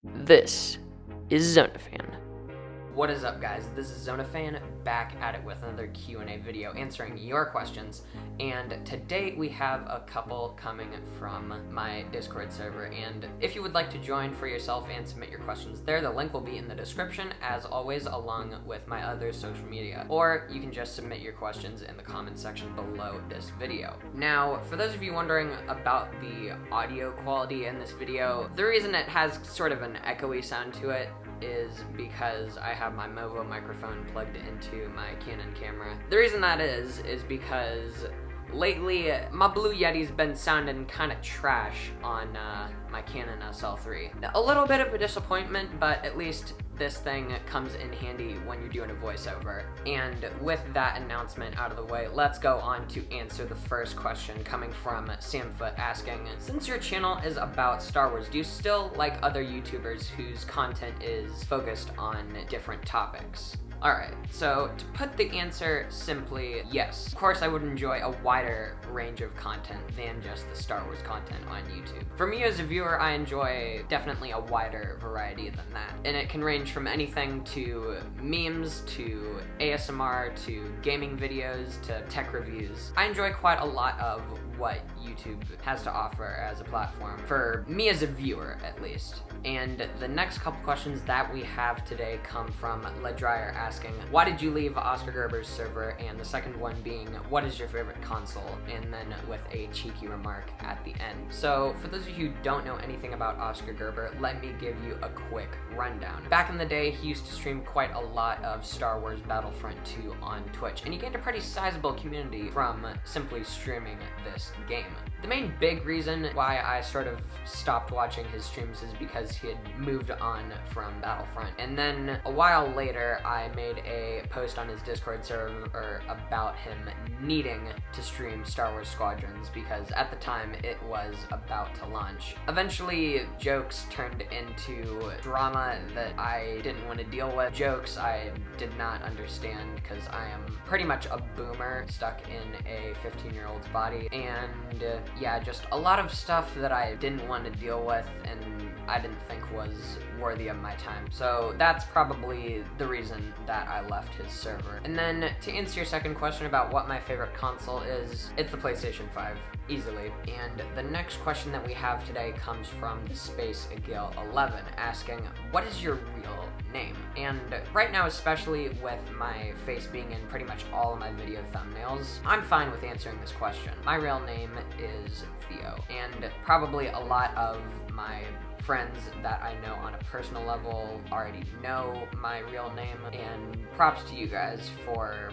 This is zonafan. What is up, guys? This is zonafan back at it with another Q&A video answering your questions, and today we have a couple coming from my Discord server, and if you would like to join for yourself and submit your questions there, the link will be in the description as always, along with my other social media, or you can just submit your questions in the comment section below this video. Now, for those of you wondering about the audio quality in this video, the reason it has sort of an echoey sound to it is because I have my Movo microphone plugged into my Canon camera. The reason that is because lately my Blue Yeti's been sounding kind of trash on my Canon SL3. A little bit of a disappointment, but at least this thing comes in handy when you're doing a voiceover. And with that announcement out of the way, let's go on to answer the first question coming from Samfoot asking, since your channel is about Star Wars, do you still like other YouTubers whose content is focused on different topics? Alright, so to put the answer simply, yes. Of course I would enjoy a wider range of content than just the Star Wars content on YouTube. For me as a viewer, I enjoy definitely a wider variety than that. And it can range from anything to memes, to ASMR, to gaming videos, to tech reviews. I enjoy quite a lot of what YouTube has to offer as a platform, for me as a viewer at least. And the next couple questions that we have today come from Ledryer asking, why did you leave Oscar Gerber's server? And the second one being, what is your favorite console? And then with a cheeky remark at the end. So for those of you who don't know anything about Oscar Gerber, let me give you a quick rundown. Back in the day, he used to stream quite a lot of Star Wars Battlefront 2 on Twitch, and he gained a pretty sizable community from simply streaming this game. The main big reason why I sort of stopped watching his streams is because he had moved on from Battlefront. And then a while later, I made a post on his Discord server about him needing to stream Star Wars Squadrons because at the time it was about to launch. Eventually, jokes turned into drama that I didn't want to deal with. Jokes I did not understand because I am pretty much a boomer stuck in a 15-year-old's body. And yeah, just a lot of stuff that I didn't want to deal with and I didn't think was worthy of my time. So that's probably the reason that I left his server. And then to answer your second question about what my favorite console is, it's the PlayStation 5, easily. And the next question that we have today comes from the Space Agil 11 asking, what is your real name? And right now, especially with my face being in pretty much all of my video thumbnails, I'm fine with answering this question. My real name is Theo, and probably a lot of my friends that I know on a personal level already know my real name, and props to you guys for,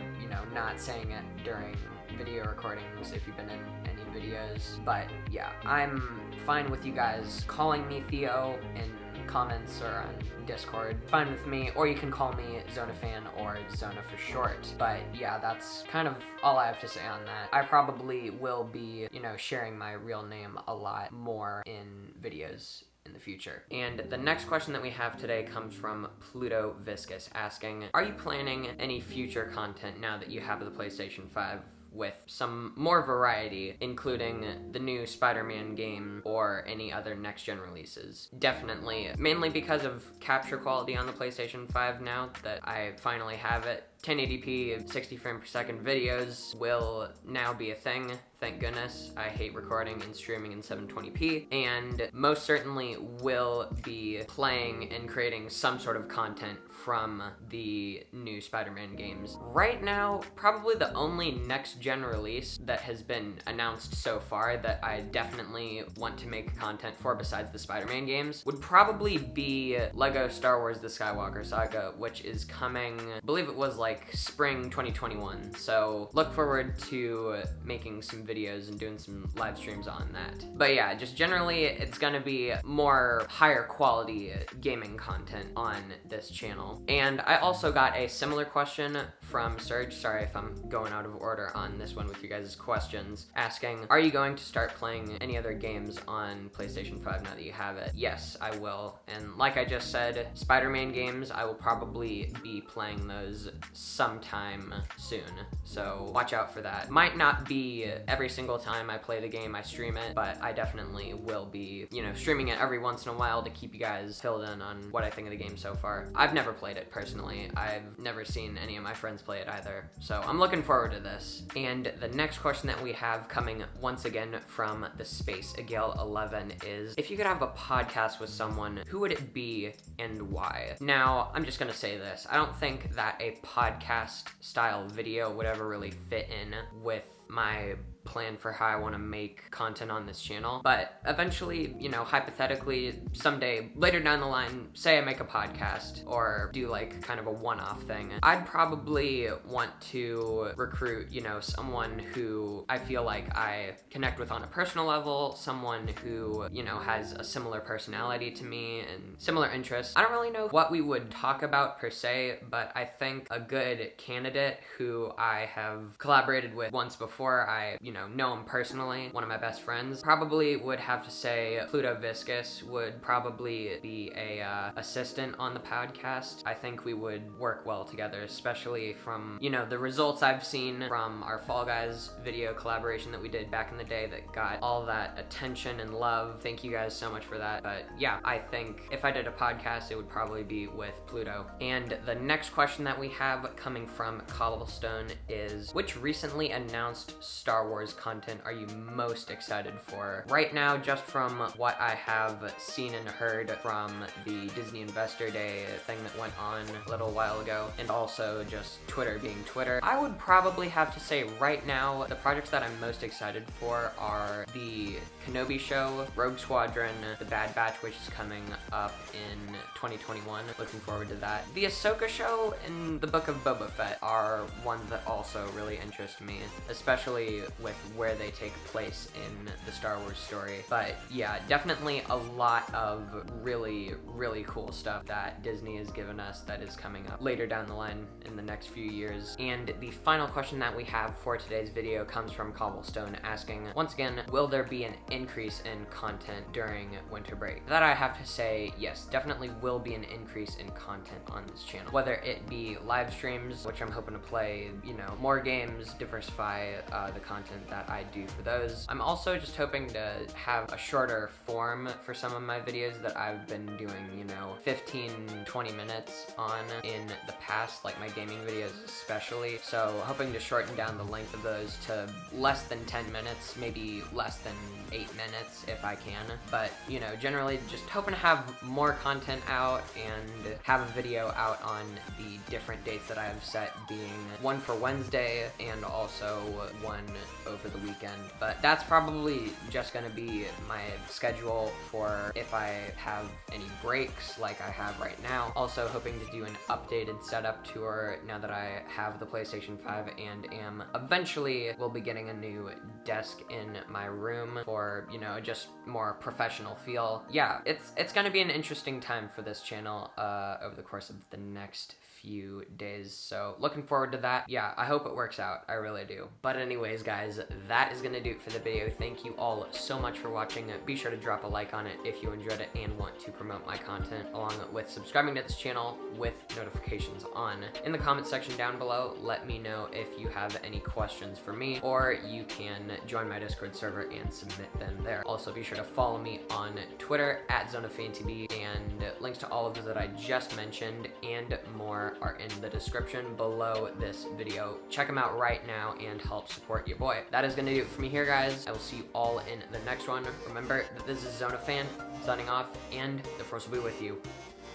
not saying it during video recordings if you've been in any videos. But yeah, I'm fine with you guys calling me Theo in comments or on Discord. Fine with me, or you can call me Zonafan or Zona for short. But yeah, that's kind of all I have to say on that. I probably will be, sharing my real name a lot more in videos in the future. And the next question that we have today comes from Pluto Viscous asking, are you planning any future content now that you have the PlayStation 5 with some more variety, including the new Spider-Man game or any other next-gen releases? Definitely, mainly because of capture quality on the PlayStation 5 now that I finally have it. 1080p 60 frame per second videos will now be a thing. Thank goodness. I hate recording and streaming in 720p, and most certainly will be playing and creating some sort of content from the new Spider-Man games. Right now, probably the only next-gen release that has been announced so far that I definitely want to make content for besides the Spider-Man games would probably be LEGO Star Wars The Skywalker Saga, which is coming, I believe it was like spring 2021. So look forward to making some videos and doing some live streams on that. But yeah, just generally it's gonna be more higher quality gaming content on this channel. And I also got a similar question from Serge, sorry if I'm going out of order on this one with you guys' questions, asking, are you going to start playing any other games on PlayStation 5 now that you have it? Yes, I will. And like I just said, Spider-Man games, I will probably be playing those sometime soon, so watch out for that. Might not be every single time I play the game I stream it, but I definitely will be, you know, streaming it every once in a while to keep you guys filled in on what I think of the game so far. I've never played it personally. I've never seen any of my friends play it either, so I'm looking forward to this. And the next question that we have coming once again from the Space Agale 11 is, if you could have a podcast with someone, who would it be and why? Now, I'm just gonna say this. I don't think that a podcast style video would ever really fit in with my plan for how I want to make content on this channel, but eventually, you know, hypothetically, someday later down the line, say I make a podcast or do like kind of a one-off thing, I'd probably want to recruit, you know, someone who I feel like I connect with on a personal level, someone who, you know, has a similar personality to me and similar interests. I don't really know what we would talk about per se, but I think a good candidate who I have collaborated with once before, I, you know him personally, one of my best friends, probably would have to say Pluto Viscous would probably be a assistant on the podcast. I think we would work well together, especially from, you know, the results I've seen from our Fall Guys video collaboration that we did back in the day that got all that attention and love. Thank you guys so much for that. But yeah, I think if I did a podcast, it would probably be with Pluto. And the next question that we have coming from Cobblestone is, which recently announced Star Wars content are you most excited for? Right now, just from what I have seen and heard from the Disney Investor Day thing that went on a little while ago, and also just Twitter being Twitter, I would probably have to say right now, the projects that I'm most excited for are the Kenobi show, Rogue Squadron, The Bad Batch, which is coming up in 2021. Looking forward to that. The Ahsoka show and the Book of Boba Fett are ones that also really interest me, especially with where they take place in the Star Wars story. But yeah, definitely a lot of really, really cool stuff that Disney has given us that is coming up later down the line in the next few years. And the final question that we have for today's video comes from Cobblestone asking, once again, will there be an increase in content during winter break? That I have to say, yes, definitely will be an increase in content on this channel. Whether it be live streams, which I'm hoping to play, you know, more games, diversify the content that I do for those. I'm also just hoping to have a shorter form for some of my videos that I've been doing, you know, 15-20 minutes on in the past, like my gaming videos especially. So hoping to shorten down the length of those to less than 10 minutes, maybe less than 8 minutes if I can. But, you know, generally just hoping to have more content out and have a video out on the different dates that I have set, being one for Wednesday and also one over the weekend. But that's probably just gonna be my schedule for if I have any breaks like I have right now. Also hoping to do an updated setup tour now that I have the PlayStation 5 and am eventually will be getting a new desk in my room for, you know, just more professional feel. Yeah, it's gonna be an interesting time for this channel over the course of the next few days, so looking forward to that. Yeah, I hope it works out. I really do. But anyways, guys, that is gonna do it for the video. Thank you all so much for watching. Be sure to drop a like on it if you enjoyed it and want to promote my content, along with subscribing to this channel with notifications on. In the comment section down below, let me know if you have any questions for me, or you can join my Discord server and submit them there. Also, be sure to follow me on Twitter @zonafantb, and links to all of those that I just mentioned and more are in the description below this video. Check them out right now and help support your boy. That is gonna do it for me here, guys. I will see you all in the next one. Remember that this is ZonaFan signing off, and the Force will be with you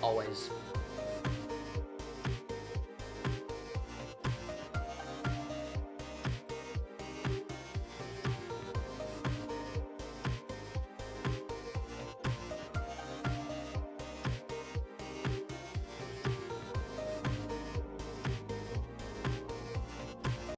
always.